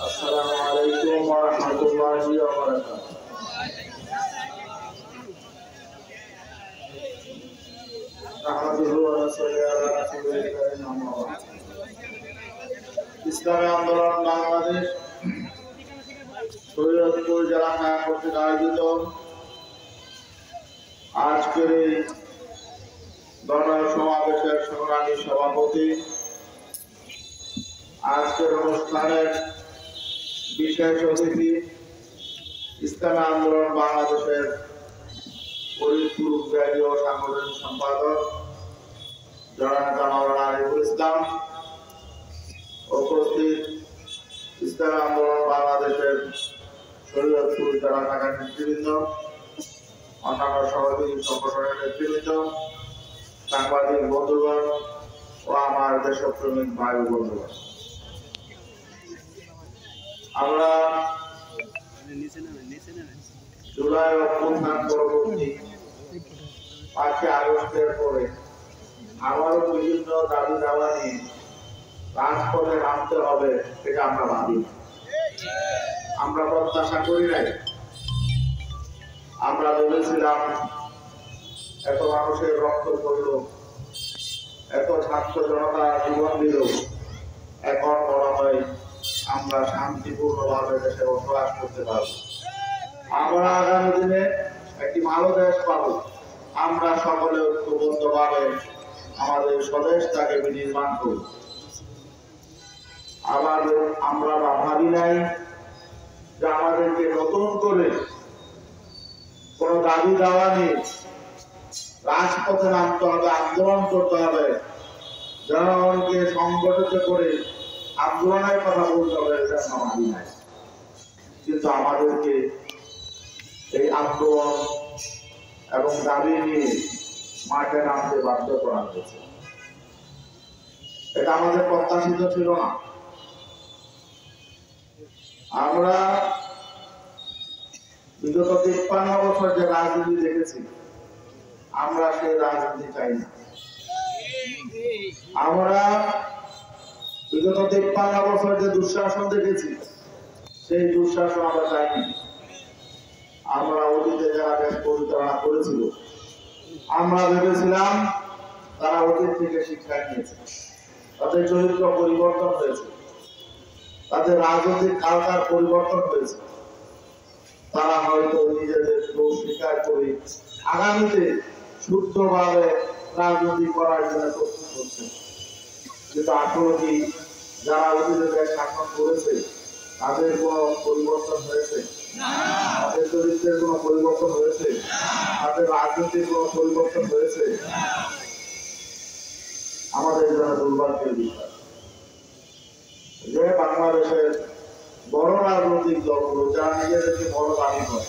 Assalamualaikum warahmatullahi wabarakatuh. ইসলামী আন্দোলন বাংলাদেশ শরীয়তপুর জেলা শাখা কর্তৃক আয়োজিত আজকের এই সমাবেশের সংগ্রামী সভাপতি, আজকের অনুষ্ঠানের বিশেষ অতিথি ইসলামী আন্দোলন বাংলাদেশের ফরিদপুর বিভাগীয় সাংগঠনিক সম্পাদক জননেতা মাওলানা আরিফুল ইসলাম, উপস্থিত ইসলামী আন্দোলন বাংলাদেশের শরীয়তপুর জেলা শাখার নেতৃবৃন্দ, অন্যান্য সহযোগী সংগঠনের নেতৃবৃন্দ, সাংবাদিক বন্ধুগণ ও আমার দেশপ্রেমিক ভাই বন্ধুগণ, আমরা জুলাই অভ্যুত্থান পরবর্তী 5 আগস্টের পরে আবারও বিভিন্ন দাবি দাওয়া নিয়ে রাজপথে নামতে হবে, এটা আমরা ভাবি, আমরা প্রত্যাশা করি নাই। আমরা ভেবেছিলাম এত মানুষের রক্ত পড়ল, এত ছাত্র জনতা জীবন দিল, এখন মনে হয় আমরা শান্তিপূর্ণভাবে দেশে বসবাস করতে পারব, আমরা আগামী দিনে একটি ভালো দেশ পাব, আমরা সকলে ঐক্যবদ্ধভাবে আমাদের স্বদেশটাকে বিনির্মাণ করব। আবার আমরা ভাবি নাই যে আমাদেরকে নতুন করে কোন দাবি দাওয়া নিয়ে রাজপথে নামতে হবে, আন্দোলন করতে হবে, জনগণকে সংগঠিত করে আন্দোলনের কথা বলতে হবে, এটা ভাবি নাই। কিন্তু আমাদেরকে এই আন্দোলন এবং দাবি নিয়ে মাঠে নামতে বাধ্য করা হয়েছে, এটা আমাদের প্রত্যাশিত ছিল না। আমরা বিগত 53 বছর যে রাজনীতি দেখেছি, আমরা সেই রাজনীতি চাই না। আমরা বিগত 53 বছর যে দুঃশাসন দেখেছি, সেই দুঃশাসন আমরা চাইনি। আমরা অতীতে যারা দেশ পরিচালনা করেছিল, আমরা ভেবেছিলাম তারা অতীত থেকে শিক্ষা নিয়েছে, তাদের চরিত্র পরিবর্তন হয়েছে, তাদের রাজনৈতিক কালচার পরিবর্তন হয়েছে, তারা হয়তো নিজেদের দোষ স্বীকার করে আগামীতে শুদ্ধভাবে রাজনীতি করার জন্য প্রস্তুত হচ্ছে। কিন্তু আসলে কি যারা অতীতে দেশ শাসন করেছে তাদের কোন পরিবর্তন হয়েছে? তাদের চরিত্রের কোন পরিবর্তন হয়েছে? তাদের রাজনীতির কোন পরিবর্তন হয়েছে? আমাদের জন্য দুর্ভাগ্যের বিষয় যে বাংলাদেশের বড় রাজনৈতিক দলগুলো যারা নিজেদেরকে বড় দাবি করে,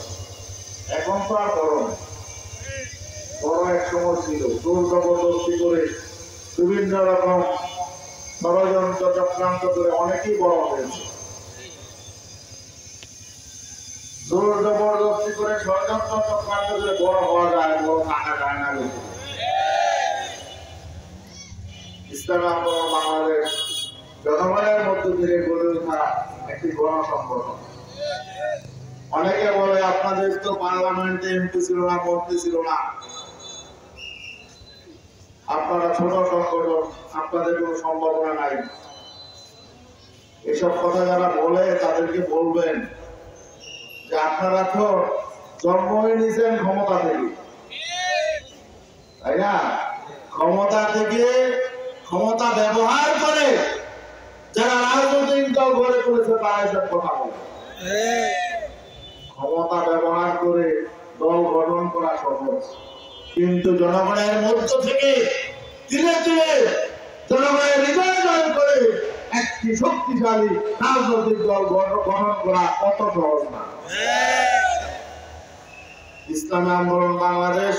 এখন তো আর বড় নয়, বড় এক সময় ছিল। জোর জবরদস্তি করে বিভিন্ন রকম ষড়যন্ত্র চক্রান্ত করে অনেকেই বড় হয়েছে। জোর জবরদস্তি করে ষড়যন্ত্র চক্রান্ত করে বড় হওয়া যায়, বড় থাকা যায় না। ইসলামী আন্দোলন বাংলাদেশ জনগণের মধ্য থেকে গড়ে ওঠা একটি গণসংগঠন। অনেকে বলে আপনাদের তো পার্লামেন্টে এমপি ছিল না, মন্ত্রী ছিল না, আপনারা ছোট সংগঠন, আপনাদের কোনো সম্ভাবনা নাই। এসব কথা যারা বলে তাদেরকে বলবেন যে আপনারা তো জন্মই নিয়েছেন ক্ষমতা থেকে, তাই না? ক্ষমতা থেকে ক্ষমতা ব্যবহার করে যারা রাজনৈতিক দল গড়ে তুলেছে তারা এসব কথা বলে। ক্ষমতা ব্যবহার করে দল গঠন করা সহজ, কিন্তু জনগণের মধ্য থেকে ধীরে ধীরে জনগণের হৃদয় জয় করে একটি শক্তিশালী রাজনৈতিক দল গঠন করা কত সহজ না। ইসলামী আন্দোলন বাংলাদেশ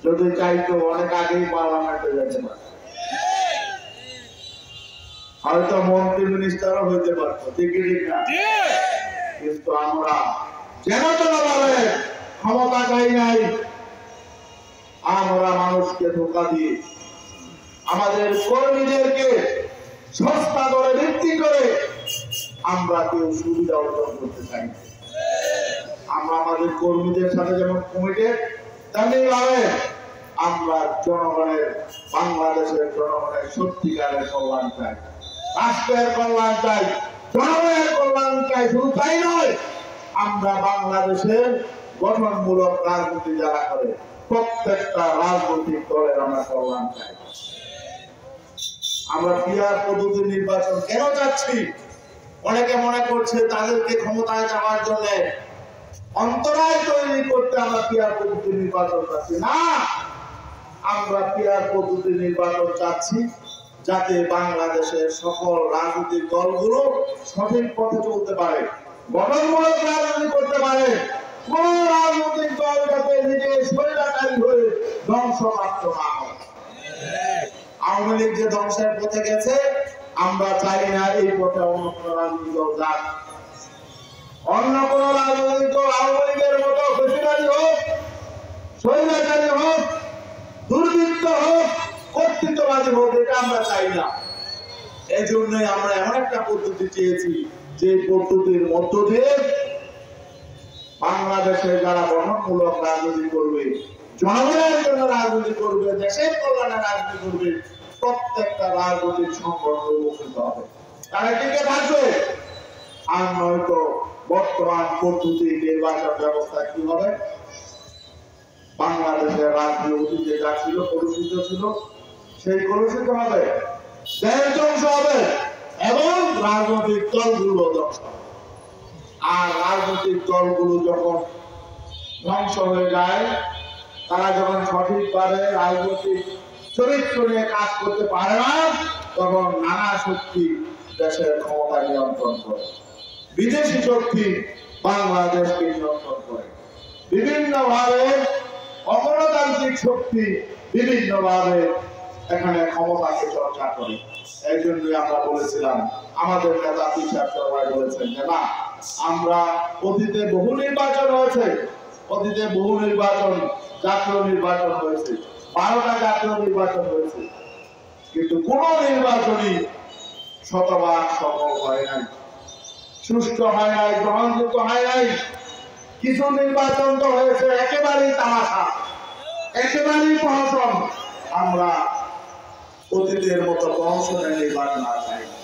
যদি চাইতো অনেক আগেই পার্লামেন্টে যেতে পারে, হয়তো মন্ত্রী মিনিস্টারও হইতে পারতো, ঠিক না? কিন্তু আমরা যেন ভাবে ক্ষমতা চাই নাই, আমরা মানুষকে ধোঁকা দিয়ে আমাদের কর্মীদেরকে সস্তা দরে বিক্রি করে আমরা কেউ সুবিধা অর্জন করতে চাই না। আমরা আমাদের কর্মীদের সাথে যেমন কমিটেড, তেমনি ভাবে আমরা জনগণের, বাংলাদেশের জনগণের সত্যিকারের কল্যাণ চাই, রাষ্ট্রের কল্যাণ চাই, জনগণের কল্যাণ চাই। শুধু তাই নয়, আমরা বাংলাদেশের গঠনমূলক রাজনীতি যারা করে প্রত্যেকটা রাজনৈতিক দলের আমরা কল্যাণ চাই। আমরা পিআর পদ্ধতি নির্বাচন কেন চাচ্ছি? অনেকে মনে করছে তাদেরকে ক্ষমতায় যাওয়ার জন্য অন্তরায় তৈরি করতে আমরা পিআর পদ্ধতি নির্বাচন চাচ্ছি না। আমরা পিআর পদ্ধতি নির্বাচন চাচ্ছি যাতে বাংলাদেশের সকল রাজনৈতিক দলগুলো সঠিক পথে চলতে পারে, গঠনমূলক রাজনীতি করতে পারে। কোন রাজনৈতিক দল যাতে নিজে স্বৈরাচারী হয়ে ধ্বংসপ্রাপ্ত না হয়। আওয়ামী লীগ যে ধ্বংসের পথে গেছে, আমরা চাই না এই পথে অন্য কোন রাজনৈতিক দল যাক। অন্য কোন রাজনৈতিক দল আওয়ামী লীগের মতো ফেসিবাদী হোক, স্বৈরাচারী হোক, দুর্বৃত্ত হোক, কর্তৃত্ববাদী হোক, এটা আমরা চাই না। এই জন্যই আমরা এমন একটা পদ্ধতি চেয়েছি যে পদ্ধতির মধ্য দিয়ে বাংলাদেশে যারা গঠনমূলক রাজনীতি করবে, জনগণের জন্য রাজনীতি করবে, দেশের কল্যাণে রাজনীতি করবে, প্রত্যেকটা রাজনৈতিক সংগঠন উপকৃত হবে, তারা টিকে থাকবে। আর নয়তো বর্তমান পদ্ধতি নির্বাচন ব্যবস্থা কি হবে? বাংলাদেশের রাজনীতি অতীতে যা ছিল, কলুষিত ছিল, সেই কলুষিত হবে, দেশ ধ্বংস হবে এবং রাজনৈতিক দলগুলো ধ্বংস হবে। আর রাজনৈতিক দলগুলো যখন ধ্বংস হয়ে যায়, তারা যখন সঠিকভাবে রাজনৈতিক চরিত্র নিয়ে কাজ করতে পারে না, তখন নানা শক্তি দেশের ক্ষমতা নিয়ন্ত্রণ করে, বিদেশি শক্তি বাংলাদেশকে নিয়ন্ত্রণ করে, বিভিন্নভাবে অগণতান্ত্রিক শক্তি বিভিন্নভাবে এখানে ক্ষমতাকে চর্চা করে। এই জন্যই আমরা বলেছিলাম, আমাদের নেতা পিসাব সবাই বলেছেন যে না, আমরা অতীতে বহু নির্বাচন হয়েছে, অতীতে বহু নির্বাচন, জাতীয় নির্বাচন হয়েছে, 12টা জাতীয় নির্বাচন হয়েছে, কিন্তু কোন নির্বাচনই শতভাগ সফল হয় নাই, সুষ্ঠু হয় নাই, গ্রহণযোগ্য হয় নাই। কিছু নির্বাচন তো হয়েছে একেবারেই তামাশা, একেবারেই প্রহসন। আমরা অতীতের মতো প্রহসনের নির্বাচন চাই না,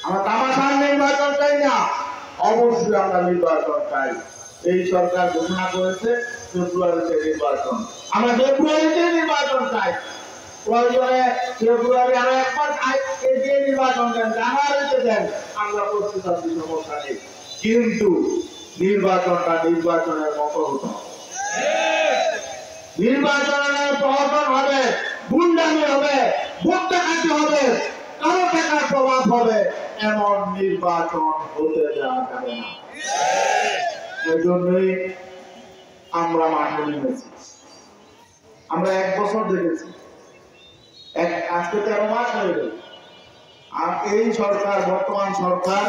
আমরা তামাশার নির্বাচন চাই না। অবশ্যই আমরা নির্বাচন চাই। এই সরকার ঘোষণা করেছে ফেব্রুয়ারিতে নির্বাচন, আমরা ফেব্রুয়ারিতে নির্বাচন চাই। প্রয়োজনে ফেব্রুয়ারি আরো একবার এগিয়ে নির্বাচন দেন, জানুয়ারিতে দেন, আমরা প্রস্তুত আছি, সমস্যা নেই। কিন্তু নির্বাচনটা নির্বাচনের মতো হতো, নির্বাচনের প্রহসন হবে, গুন্ডামি হবে, ভোট ডাকাতি হবে, কারো টাকার প্রভাব হবে, এমন নির্বাচন হতে দেওয়া যাবে না। এজন্যই আমরা মাঠে নেমেছি। আমরা 1 বছর দেখেছি, আজকে 13 মাস হয়ে গেল। আর এই সরকার, বর্তমান সরকার